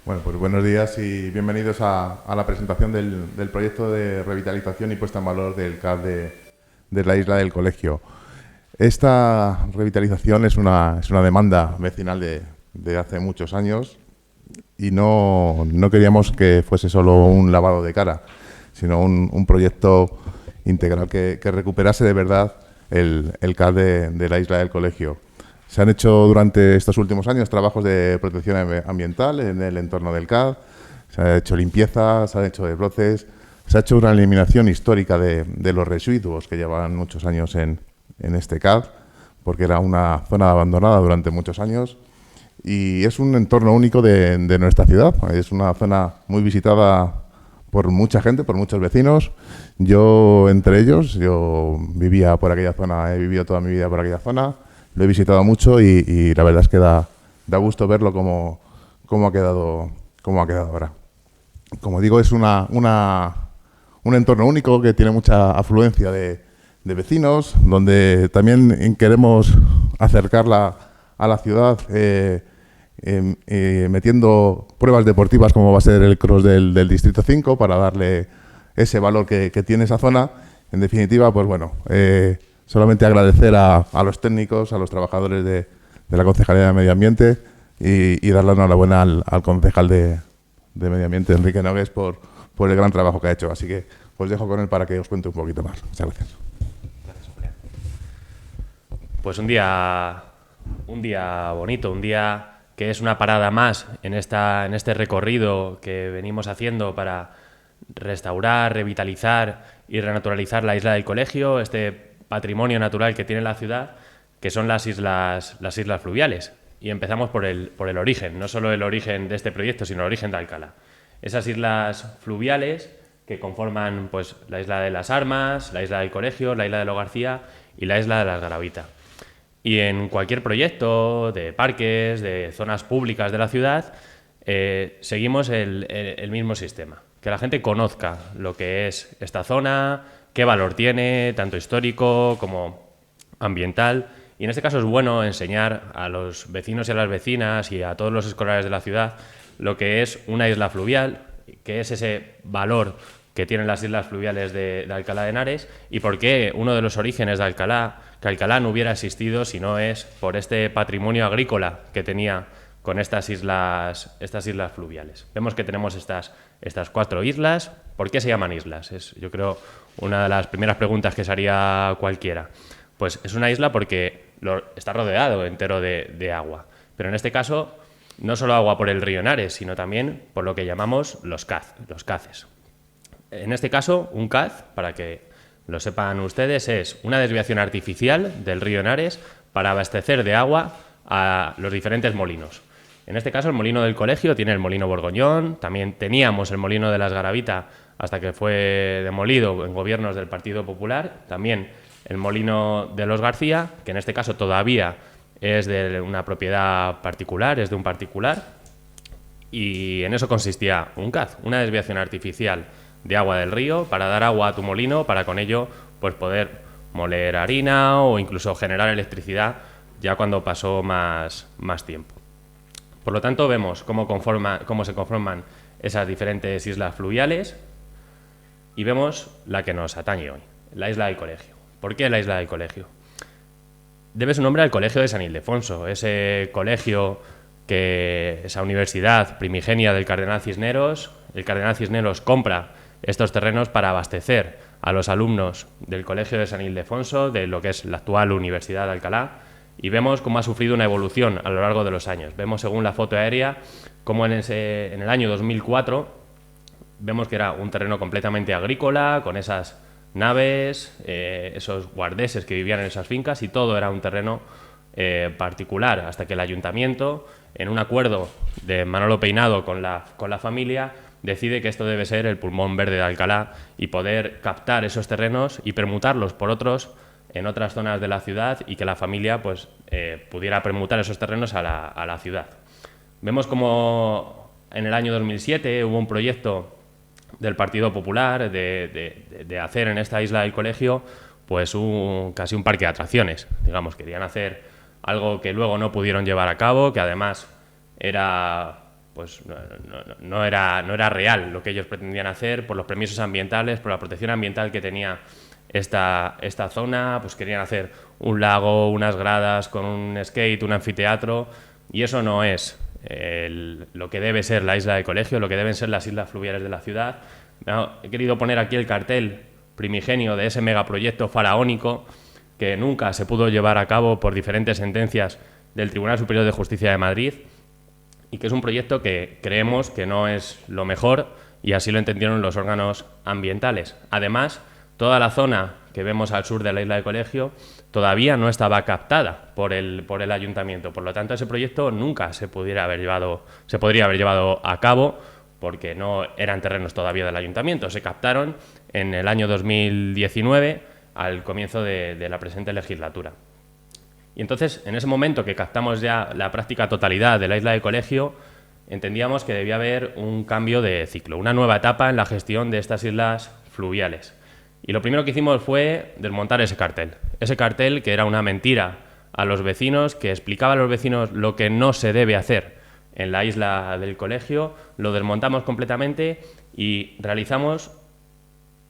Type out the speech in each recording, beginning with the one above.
Bueno, pues buenos días y bienvenidos a la presentación del proyecto de revitalización y puesta en valor del CAD de la isla del Colegio. Esta revitalización es una demanda vecinal de hace muchos años y no queríamos que fuese solo un lavado de cara, sino un proyecto integral que recuperase de verdad el CAD de la isla del Colegio. Se han hecho durante estos últimos años trabajos de protección ambiental en el entorno del CAD, se ha hecho limpieza, se han hecho desbroces, se ha hecho una eliminación histórica de los residuos que llevaban muchos años en este CAD, porque era una zona abandonada durante muchos años y es un entorno único de nuestra ciudad. Es una zona muy visitada por mucha gente, por muchos vecinos. Yo, entre ellos, yo vivía por aquella zona, he vivido toda mi vida por aquella zona. Lo he visitado mucho y la verdad es que da gusto verlo cómo ha quedado ahora. Como digo, es un entorno único que tiene mucha afluencia de vecinos, donde también queremos acercarla a la ciudad metiendo pruebas deportivas como va a ser el cross del Distrito 5 para darle ese valor que tiene esa zona. En definitiva, pues bueno, solamente agradecer a los técnicos, a los trabajadores de la Concejalía de Medio Ambiente y darle una enhorabuena al concejal de Medio Ambiente, Enrique Nogués, por el gran trabajo que ha hecho. Así que os dejo con él para que os cuente un poquito más. Muchas gracias. Pues un día bonito, un día que es una parada más en este recorrido que venimos haciendo para restaurar, revitalizar y renaturalizar la isla del Colegio, este patrimonio natural que tiene la ciudad, que son las islas fluviales. Y empezamos por el origen, no solo el origen de este proyecto, sino el origen de Alcalá. Esas islas fluviales que conforman pues, la isla de las Armas, la isla del Colegio, la isla de Lo García y la isla de las Garavita. Y en cualquier proyecto de parques, de zonas públicas de la ciudad, seguimos el mismo sistema. Que la gente conozca lo que es esta zona, qué valor tiene, tanto histórico como ambiental. Y en este caso es bueno enseñar a los vecinos y a las vecinas y a todos los escolares de la ciudad lo que es una isla fluvial, qué es ese valor que tienen las islas fluviales de Alcalá de Henares y por qué uno de los orígenes de Alcalá, que Alcalá no hubiera existido si no es por este patrimonio agrícola que tenía con estas islas fluviales. Vemos que tenemos estas 4 islas. ¿Por qué se llaman islas? Es, yo creo, una de las primeras preguntas que se haría cualquiera. Pues es una isla porque está rodeado entero de agua. Pero en este caso, no solo agua por el río Henares, sino también por lo que llamamos los caces. En este caso, un caz, para que lo sepan ustedes, es una desviación artificial del río Henares para abastecer de agua a los diferentes molinos. En este caso, el molino del Colegio tiene el molino Borgoñón, también teníamos el molino de las Garavita hasta que fue demolido en gobiernos del Partido Popular, también el molino de los García, que en este caso todavía es de una propiedad particular, es de un particular, y en eso consistía un caz, una desviación artificial de agua del río para dar agua a tu molino, para con ello pues poder moler harina o incluso generar electricidad ya cuando pasó más tiempo. Por lo tanto, vemos cómo se conforman esas diferentes islas fluviales y vemos la que nos atañe hoy, la isla del Colegio. ¿Por qué la isla del Colegio? Debe su nombre al Colegio de San Ildefonso, ese colegio esa universidad primigenia del Cardenal Cisneros. El Cardenal Cisneros compra estos terrenos para abastecer a los alumnos del Colegio de San Ildefonso, de lo que es la actual Universidad de Alcalá, y vemos cómo ha sufrido una evolución a lo largo de los años. Vemos, según la foto aérea, cómo en el año 2004 vemos que era un terreno completamente agrícola, con esas naves, esos guardeses que vivían en esas fincas, y todo era un terreno particular, hasta que el ayuntamiento, en un acuerdo de Manolo Peinado con la familia, decide que esto debe ser el pulmón verde de Alcalá y poder captar esos terrenos y permutarlos por otros en otras zonas de la ciudad y que la familia pues, pudiera permutar esos terrenos a la ciudad. Vemos como en el año 2007 hubo un proyecto del Partido Popular de hacer en esta isla del Colegio pues casi un parque de atracciones. Digamos, querían hacer algo que luego no pudieron llevar a cabo, que además era pues no era real lo que ellos pretendían hacer por los permisos ambientales, por la protección ambiental que tenía esta zona. Pues querían hacer un lago, unas gradas con un skate, un anfiteatro, y eso no es lo que debe ser la isla de colegio, lo que deben ser las islas fluviales de la ciudad. He querido poner aquí el cartel primigenio de ese megaproyecto faraónico que nunca se pudo llevar a cabo por diferentes sentencias del Tribunal Superior de Justicia de Madrid, y que es un proyecto que creemos que no es lo mejor, y así lo entendieron los órganos ambientales. Además, toda la zona que vemos al sur de la isla de colegio todavía no estaba captada por el ayuntamiento. Por lo tanto, ese proyecto nunca se podría haber llevado a cabo, porque no eran terrenos todavía del ayuntamiento. Se captaron en el año 2019, al comienzo de la presente legislatura. Y entonces, en ese momento que captamos ya la práctica totalidad de la isla de colegio, entendíamos que debía haber un cambio de ciclo, una nueva etapa en la gestión de estas islas fluviales. Y lo primero que hicimos fue desmontar ese cartel que era una mentira a los vecinos, que explicaba a los vecinos lo que no se debe hacer en la isla del colegio. Lo desmontamos completamente y realizamos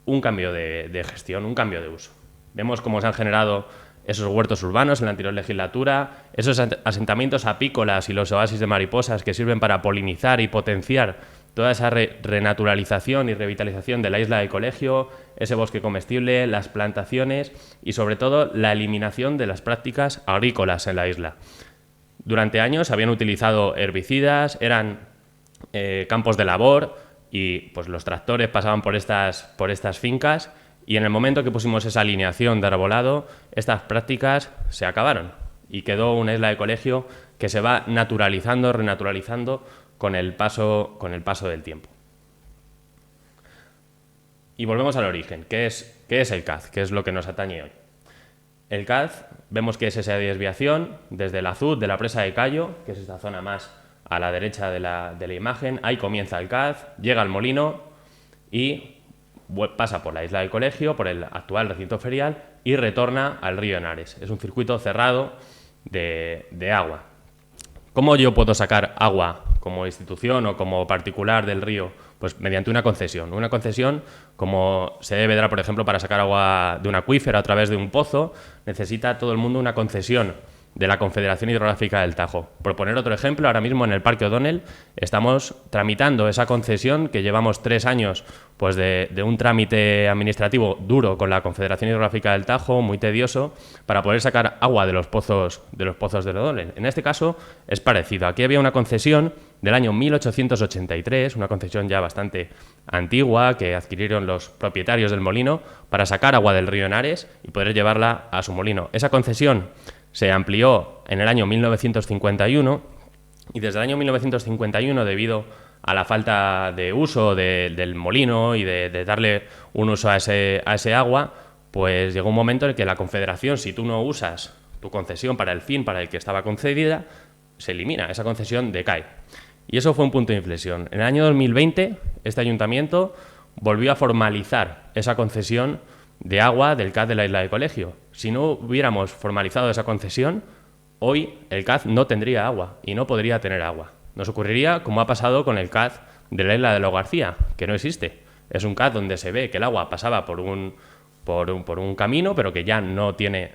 un cambio de gestión, un cambio de uso. Vemos cómo se han generado esos huertos urbanos en la anterior legislatura, esos asentamientos apícolas y los oasis de mariposas que sirven para polinizar y potenciar toda esa renaturalización y revitalización de la isla del colegio, ese bosque comestible, las plantaciones y sobre todo la eliminación de las prácticas agrícolas en la isla. Durante años habían utilizado herbicidas, eran campos de labor, y pues los tractores pasaban por estas fincas, y en el momento que pusimos esa alineación de arbolado, estas prácticas se acabaron y quedó una isla de colegio que se va naturalizando, renaturalizando con el paso del tiempo. Y volvemos al origen. ¿Qué es el CAZ? ¿Qué es lo que nos atañe hoy? El CAZ, vemos que es esa desviación desde el azud de la presa de Cayo, que es esta zona más a la derecha de la imagen. Ahí comienza el CAZ, llega al molino y pasa por la isla del colegio, por el actual recinto ferial, y retorna al río Henares. Es un circuito cerrado de agua. ¿Cómo yo puedo sacar agua como institución o como particular del río? Pues mediante una concesión. Una concesión, como se debe dar, por ejemplo, para sacar agua de un acuífero a través de un pozo, necesita todo el mundo una concesión de la Confederación Hidrográfica del Tajo. Por poner otro ejemplo, ahora mismo en el Parque O'Donnell estamos tramitando esa concesión, que llevamos 3 años pues de un trámite administrativo duro con la Confederación Hidrográfica del Tajo, muy tedioso, para poder sacar agua de los pozos del O'Donnell. En este caso es parecido. Aquí había una concesión del año 1883, una concesión ya bastante antigua que adquirieron los propietarios del molino para sacar agua del río Henares y poder llevarla a su molino. Esa concesión se amplió en el año 1951, y desde el año 1951, debido a la falta de uso del molino y de darle un uso a ese agua, pues llegó un momento en el que la Confederación, si tú no usas tu concesión para el fin para el que estaba concedida, se elimina, esa concesión decae. Y eso fue un punto de inflexión. En el año 2020, este ayuntamiento volvió a formalizar esa concesión de agua del CAZ de la isla de colegio. Si no hubiéramos formalizado esa concesión, hoy el CAZ no tendría agua y no podría tener agua. Nos ocurriría como ha pasado con el CAZ de la isla de Lo García, que no existe. Es un CAZ donde se ve que el agua pasaba por un camino, pero que ya no tiene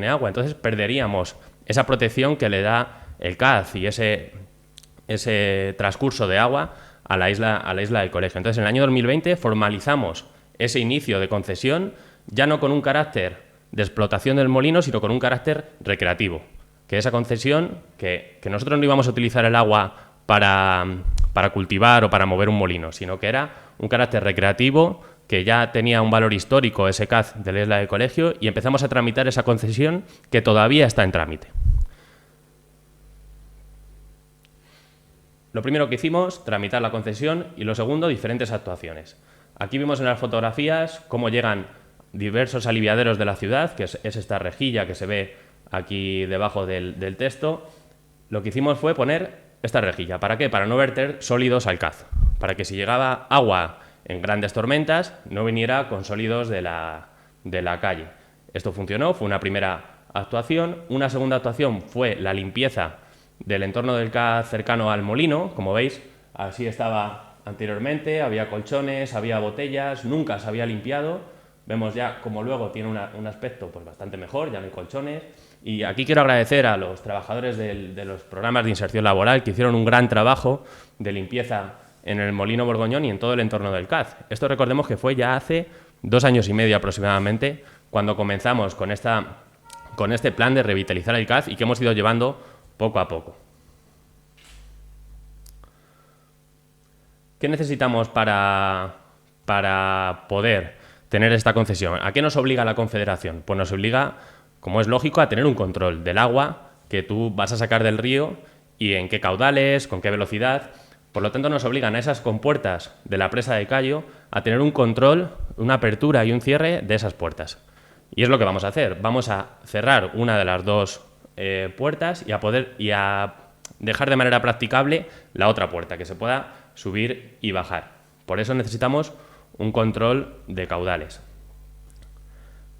agua. Entonces perderíamos esa protección que le da el CAZ y ese transcurso de agua a la isla del colegio. Entonces, en el año 2020 formalizamos ese inicio de concesión, ya no con un carácter de explotación del molino, sino con un carácter recreativo. Que esa concesión, que nosotros no íbamos a utilizar el agua para cultivar o para mover un molino, sino que era un carácter recreativo, que ya tenía un valor histórico ese CAZ de la isla del colegio, y empezamos a tramitar esa concesión que todavía está en trámite. Lo primero que hicimos, tramitar la concesión, y lo segundo, diferentes actuaciones. Aquí vimos en las fotografías cómo llegan diversos aliviaderos de la ciudad, que es esta rejilla que se ve aquí debajo del texto. Lo que hicimos fue poner esta rejilla. ¿Para qué? Para no verter sólidos al CAZ. Para que si llegaba agua en grandes tormentas, no viniera con sólidos de la calle. Esto funcionó, fue una primera actuación. Una segunda actuación fue la limpieza del entorno del CAZ cercano al molino. Como veis, Así estaba anteriormente, había colchones, había botellas, nunca se había limpiado. Vemos ya como luego tiene un aspecto pues bastante mejor, ya no hay colchones. Y aquí quiero agradecer a los trabajadores de los programas de inserción laboral que hicieron un gran trabajo de limpieza en el Molino Borgoñón y en todo el entorno del CAZ. Esto recordemos que fue ya hace 2 años y medio aproximadamente cuando comenzamos con este plan de revitalizar el CAZ y que hemos ido llevando poco a poco. ¿Qué necesitamos para poder tener esta concesión? ¿A qué nos obliga la Confederación? Pues nos obliga, como es lógico, a tener un control del agua que tú vas a sacar del río y en qué caudales, con qué velocidad. Por lo tanto, nos obligan a esas compuertas de la presa de Cayo a tener un control, una apertura y un cierre de esas puertas. Y es lo que vamos a hacer. Vamos a cerrar una de las 2 puertas y a dejar de manera practicable la otra puerta, que se pueda subir y bajar. Por eso necesitamos un control de caudales.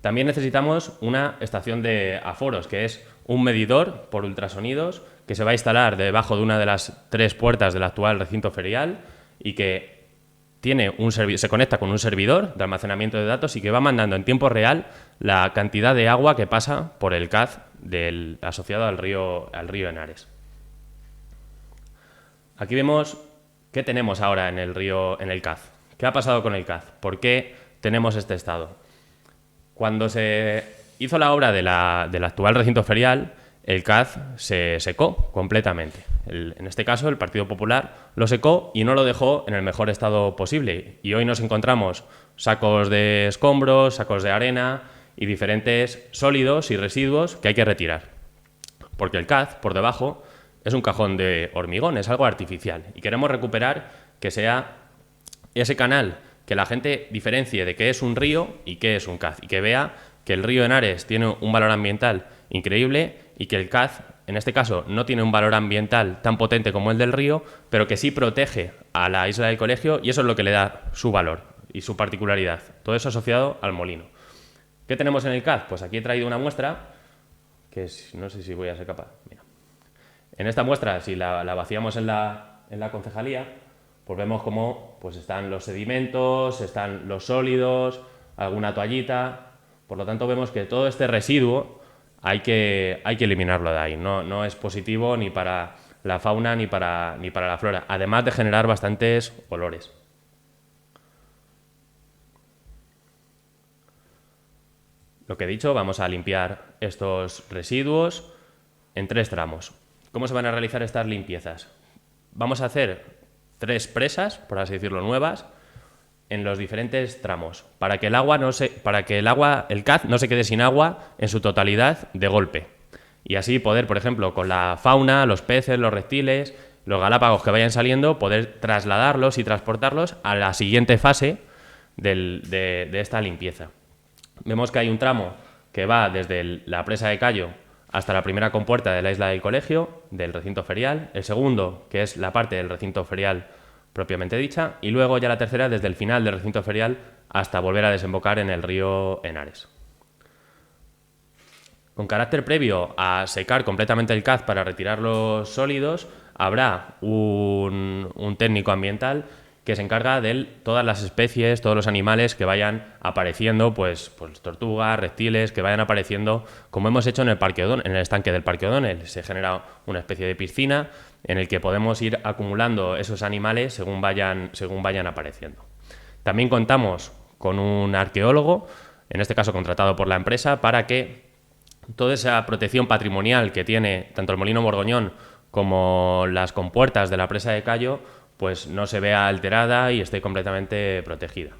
También necesitamos una estación de aforos, que es un medidor por ultrasonidos que se va a instalar debajo de una de las 3 puertas del actual recinto ferial y que se conecta con un servidor de almacenamiento de datos y que va mandando en tiempo real la cantidad de agua que pasa por el CAZ asociado al río Henares. Aquí vemos qué tenemos ahora en el CAZ. ¿Qué ha pasado con el CAZ? ¿Por qué tenemos este estado? Cuando se hizo la obra del actual recinto ferial, el CAZ se secó completamente. En este caso, el Partido Popular lo secó y no lo dejó en el mejor estado posible. Y hoy nos encontramos sacos de escombros, sacos de arena y diferentes sólidos y residuos que hay que retirar. Porque el CAZ, por debajo, es un cajón de hormigón, es algo artificial. Y queremos recuperar que sea ese canal que la gente diferencie de qué es un río y qué es un CAZ. Y que vea que el río Henares tiene un valor ambiental increíble y que el CAZ, en este caso, no tiene un valor ambiental tan potente como el del río, pero que sí protege a la isla del Colegio y eso es lo que le da su valor y su particularidad. Todo eso asociado al molino. ¿Qué tenemos en el CAZ? Pues aquí he traído una muestra que no sé si voy a ser capaz. Mira. En esta muestra, si la vaciamos en la concejalía, pues vemos cómo pues están los sedimentos, están los sólidos, alguna toallita. Por lo tanto, vemos que todo este residuo hay que eliminarlo de ahí. No es positivo ni para la fauna ni para la flora, además de generar bastantes olores. Lo que he dicho, vamos a limpiar estos residuos en 3 tramos. ¿Cómo se van a realizar estas limpiezas? Vamos a hacer 3 presas, por así decirlo, nuevas, en los diferentes tramos, para que el CAZ no se quede sin agua en su totalidad de golpe. Y así poder, por ejemplo, con la fauna, los peces, los reptiles, los galápagos que vayan saliendo, poder trasladarlos y transportarlos a la siguiente fase de esta limpieza. Vemos que hay un tramo que va desde la presa de Cayo hasta la primera compuerta de la isla del Colegio, del recinto ferial, el segundo, que es la parte del recinto ferial propiamente dicha, y luego ya la tercera desde el final del recinto ferial hasta volver a desembocar en el río Henares. Con carácter previo a secar completamente el CAZ para retirar los sólidos, habrá un técnico ambiental que se encarga de todas las especies, todos los animales que vayan apareciendo, pues tortugas, reptiles, que vayan apareciendo, como hemos hecho en el estanque del Parque O'Donnell. Se genera una especie de piscina en el que podemos ir acumulando esos animales según vayan apareciendo. También contamos con un arqueólogo, en este caso contratado por la empresa, para que toda esa protección patrimonial que tiene tanto el Molino Borgoñón como las compuertas de la presa de Cayo, pues no se vea alterada y esté completamente protegida.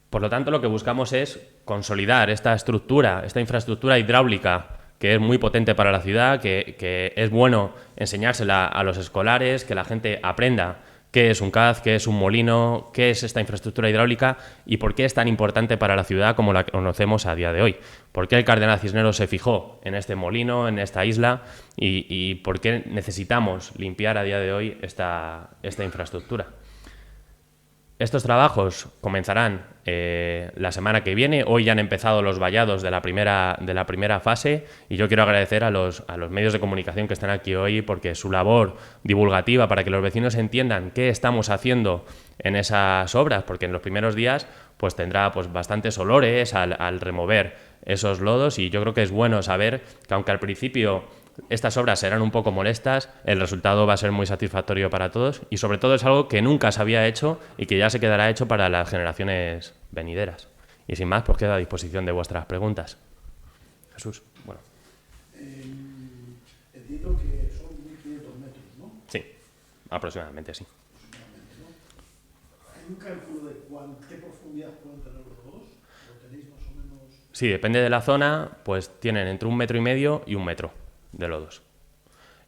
Por lo tanto, lo que buscamos es consolidar esta infraestructura hidráulica que es muy potente para la ciudad, que es bueno enseñársela a los escolares, que la gente aprenda qué es un CAZ, qué es un molino, qué es esta infraestructura hidráulica y por qué es tan importante para la ciudad como la conocemos a día de hoy. ¿Por qué el cardenal Cisneros se fijó en este molino, en esta isla y por qué necesitamos limpiar a día de hoy esta infraestructura? Estos trabajos comenzarán la semana que viene. Hoy ya han empezado los vallados de la primera fase y yo quiero agradecer a los medios de comunicación que están aquí hoy porque su labor divulgativa para que los vecinos entiendan qué estamos haciendo en esas obras, porque en los primeros días pues tendrá pues bastantes olores al remover esos lodos y yo creo que es bueno saber que aunque al principio estas obras serán un poco molestas, el resultado va a ser muy satisfactorio para todos y sobre todo es algo que nunca se había hecho y que ya se quedará hecho para las generaciones venideras. Y sin más, pues quedo a disposición de vuestras preguntas. Jesús, bueno. Entiendo que son 1.500 metros, ¿no? Sí, aproximadamente sí. ¿Hay un cálculo de qué profundidad pueden tener los lodos? ¿Lo tenéis más o menos? Sí, depende de la zona, pues tienen entre 1,5 metros y 1 metro de lodos.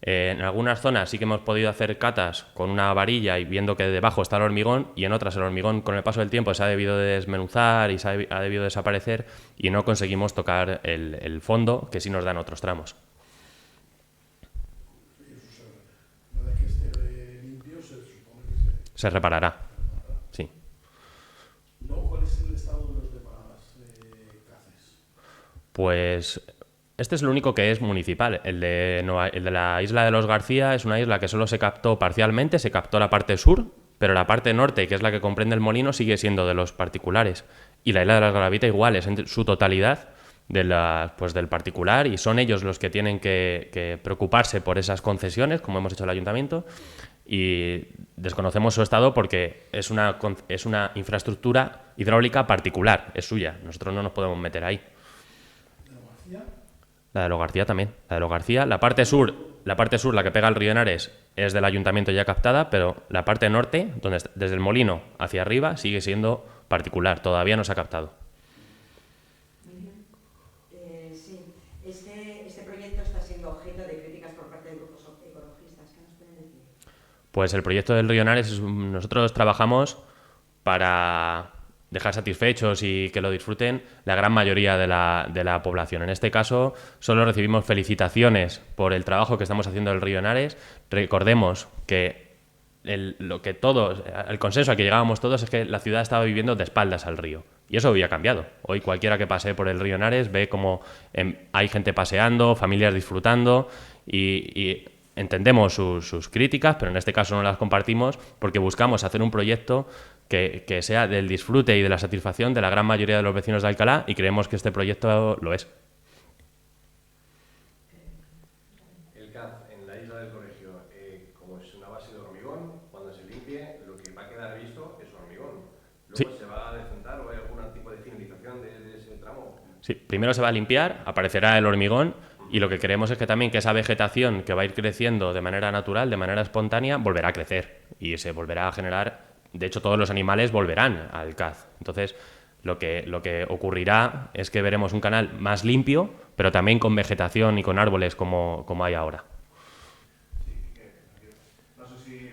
En algunas zonas sí que hemos podido hacer catas con una varilla y viendo que debajo está el hormigón y en otras el hormigón con el paso del tiempo se ha debido de desmenuzar y ha debido desaparecer y no conseguimos tocar el fondo que sí nos dan otros tramos. Una vez que esté limpio, se supone que Se reparará, sí. Luego, ¿cuál es el estado de los demás CACES? Pues este es el único que es municipal. El de la isla de los García es una isla que solo se captó parcialmente, se captó la parte sur, pero la parte norte, que es la que comprende el molino, sigue siendo de los particulares. Y la isla de las Galavitas igual, es en su totalidad del particular y son ellos los que tienen que preocuparse por esas concesiones, como hemos hecho el ayuntamiento, y desconocemos su estado porque es una infraestructura hidráulica particular, es suya, nosotros no nos podemos meter ahí. La de los García también. La de los García, la parte sur, la que pega al río Henares, es del ayuntamiento ya captada, pero la parte norte, desde el molino hacia arriba, sigue siendo particular. Todavía no se ha captado. Sí, este proyecto está siendo objeto de críticas por parte de grupos ecologistas. ¿Qué nos pueden decir? Pues el proyecto del río Henares, nosotros trabajamos para dejar satisfechos y que lo disfruten la gran mayoría de la población. En este caso, solo recibimos felicitaciones por el trabajo que estamos haciendo del río Henares. Recordemos que el consenso al que llegábamos todos es que la ciudad estaba viviendo de espaldas al río. Y eso había cambiado. Hoy cualquiera que pase por el río Henares ve como hay gente paseando, familias disfrutando y entendemos sus críticas, pero en este caso no las compartimos porque buscamos hacer un proyecto que sea del disfrute y de la satisfacción de la gran mayoría de los vecinos de Alcalá y creemos que este proyecto lo es. El CAD en la isla del colegio, como es una base de hormigón, cuando se limpie lo que va a quedar visto es hormigón. Luego Sí. ¿Se va a decentar o hay algún tipo de finalización de ese tramo? Sí, primero se va a limpiar, aparecerá el hormigón y lo que queremos es que también que esa vegetación que va a ir creciendo de manera natural, de manera espontánea, volverá a crecer y se volverá a generar. De hecho, todos los animales volverán al CAD. Entonces, lo que ocurrirá es que veremos un canal más limpio, pero también con vegetación y con árboles como hay ahora. No sé si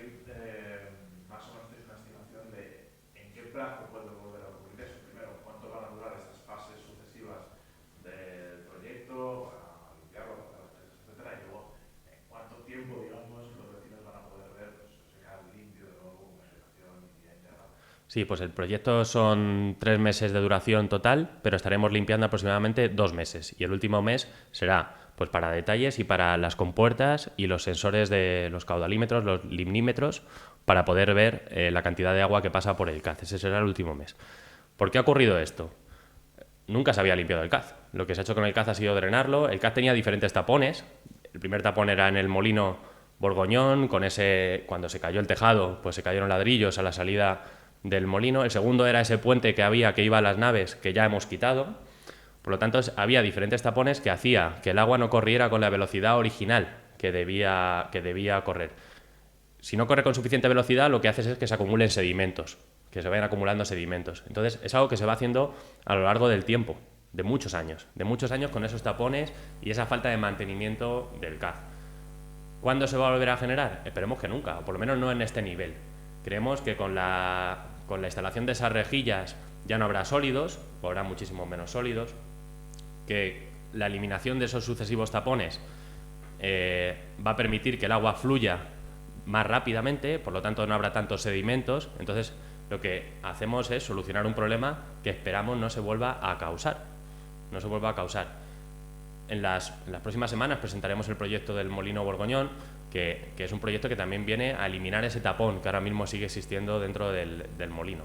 más o menos tenéis una estimación de en qué plazo puede volver a ocurrir eso. Primero, cuánto van a durar estas fases sucesivas del proyecto, para limpiarlo, para las presas, etcétera, y luego en cuánto tiempo, digamos, los vecinos van a poder ver ese canal limpio de nuevo, con vegetación bien integrada. Sí, pues el proyecto son 3 meses de duración total, pero estaremos limpiando aproximadamente 2 meses. Y el último mes será pues para detalles y para las compuertas y los sensores de los caudalímetros, los limnímetros, para poder ver la cantidad de agua que pasa por el CAD. Ese será el último mes. ¿Por qué ha ocurrido esto? Nunca se había limpiado el CAD. Lo que se ha hecho con el CAD ha sido drenarlo. El CAD tenía diferentes tapones. El primer tapón era en el molino Borgoñón, cuando se cayó el tejado, pues se cayeron ladrillos a la salida del molino. El segundo era ese puente que iba a las naves, que ya hemos quitado. Por lo tanto, había diferentes tapones que hacía que el agua no corriera con la velocidad original que debía correr. Si no corre con suficiente velocidad, lo que haces es que se acumulen sedimentos, que se vayan acumulando sedimentos. Entonces, es algo que se va haciendo a lo largo del tiempo, de muchos años con esos tapones y esa falta de mantenimiento del CAD. ¿Cuándo se va a volver a generar? Esperemos que nunca, o por lo menos no en este nivel. Creemos que con la instalación de esas rejillas ya no habrá sólidos, o habrá muchísimo menos sólidos, que la eliminación de esos sucesivos tapones va a permitir que el agua fluya más rápidamente, por lo tanto no habrá tantos sedimentos. Entonces Lo que hacemos es solucionar un problema que esperamos no se vuelva a causar. No se vuelva a causar. En las próximas semanas presentaremos el proyecto del Molino Borgoñón, que es un proyecto que también viene a eliminar ese tapón que ahora mismo sigue existiendo dentro del molino.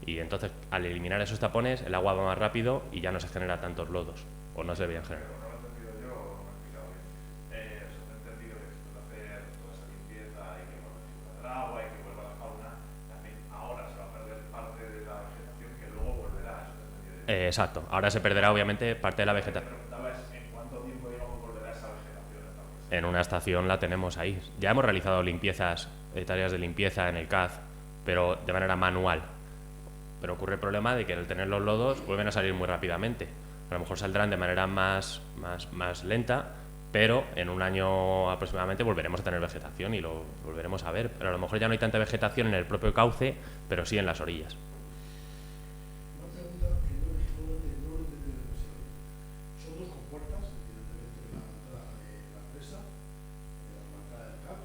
Y entonces, al eliminar esos tapones, el agua va más rápido y ya no se genera tantos lodos, o no se deberían generar. No lo he entendido yo o no me he explicado bien. Os he entendido que después de hacer toda esta limpieza y que vuelva a circular el agua y que vuelva la fauna, también ahora se va a perder parte de la vegetación que luego volverá. Eso te he entendido yo. Exacto. Ahora se perderá, obviamente, parte de la Me vegetación. preguntaba es en cuánto tiempo, digamos, volverá esa vegetación establecida. En una estación la tenemos ahí. Ya hemos realizado limpiezas, tareas de limpieza en el CAZ, pero de manera manual. Pero ocurre el problema de que al tener los lodos vuelven a salir muy rápidamente. A lo mejor saldrán de manera más lenta, pero en un año aproximadamente volveremos a tener vegetación y lo volveremos a ver. Pero a lo mejor ya no hay tanta vegetación en el propio cauce, pero sí en las orillas. Una pregunta que no he entendido demasiado bien. Son dos compuertas, evidentemente, la entrada de la presa, la entrada del CAP.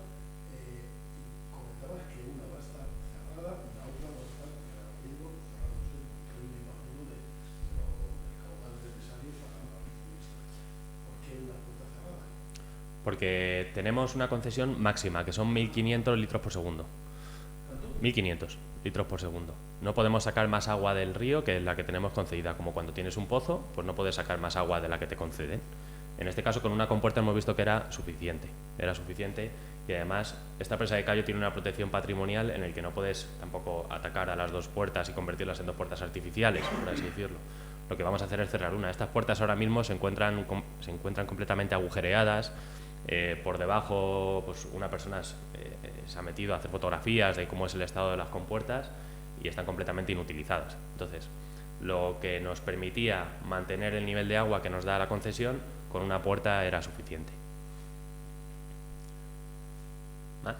Comentabas que una va a estar cerrada y la otra va a estar abriendo, cerrándose, porque hoy me imagino del caudal necesario para la turista. ¿Por qué una puerta cerrada? Porque tenemos una concesión máxima, que son 1.500 litros por segundo. ¿Tanto? 1.500 litros por segundo. No podemos sacar más agua del río que la que tenemos concedida. Como cuando tienes un pozo, pues no puedes sacar más agua de la que te conceden. En este caso, con una compuerta hemos visto que era suficiente. Era suficiente y además esta presa de Callo tiene una protección patrimonial en el que no puedes tampoco atacar a las dos puertas y convertirlas en dos puertas artificiales, por así decirlo. Lo que vamos a hacer es cerrar una. Estas puertas ahora mismo se encuentran completamente agujereadas. Por debajo, pues una persona se ha metido a hacer fotografías de cómo es el estado de las compuertas y están completamente inutilizadas. Entonces, lo que nos permitía mantener el nivel de agua que nos da la concesión, con una puerta era suficiente. ¿Ah?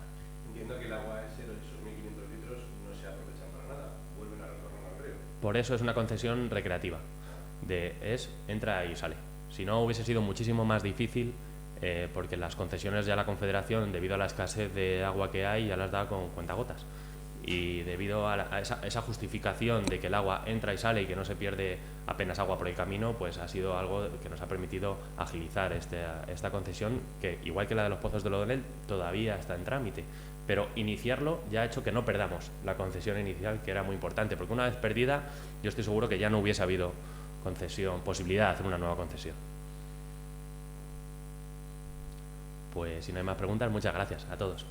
Entiendo que el agua ese, esos 1.500 litros, no se aprovechan para nada, vuelven a retornar al río. Por eso es una concesión recreativa. Entra y sale. Si no, hubiese sido muchísimo más difícil, porque las concesiones ya la Confederación, debido a la escasez de agua que hay, ya las da con cuentagotas. Y debido a esa justificación de que el agua entra y sale y que no se pierde apenas agua por el camino, pues ha sido algo que nos ha permitido agilizar esta concesión, que igual que la de los pozos del O'Donnell todavía está en trámite. Pero iniciarlo ya ha hecho que no perdamos la concesión inicial, que era muy importante, porque una vez perdida yo estoy seguro que ya no hubiese habido posibilidad de hacer una nueva concesión. Pues si no hay más preguntas, muchas gracias a todos.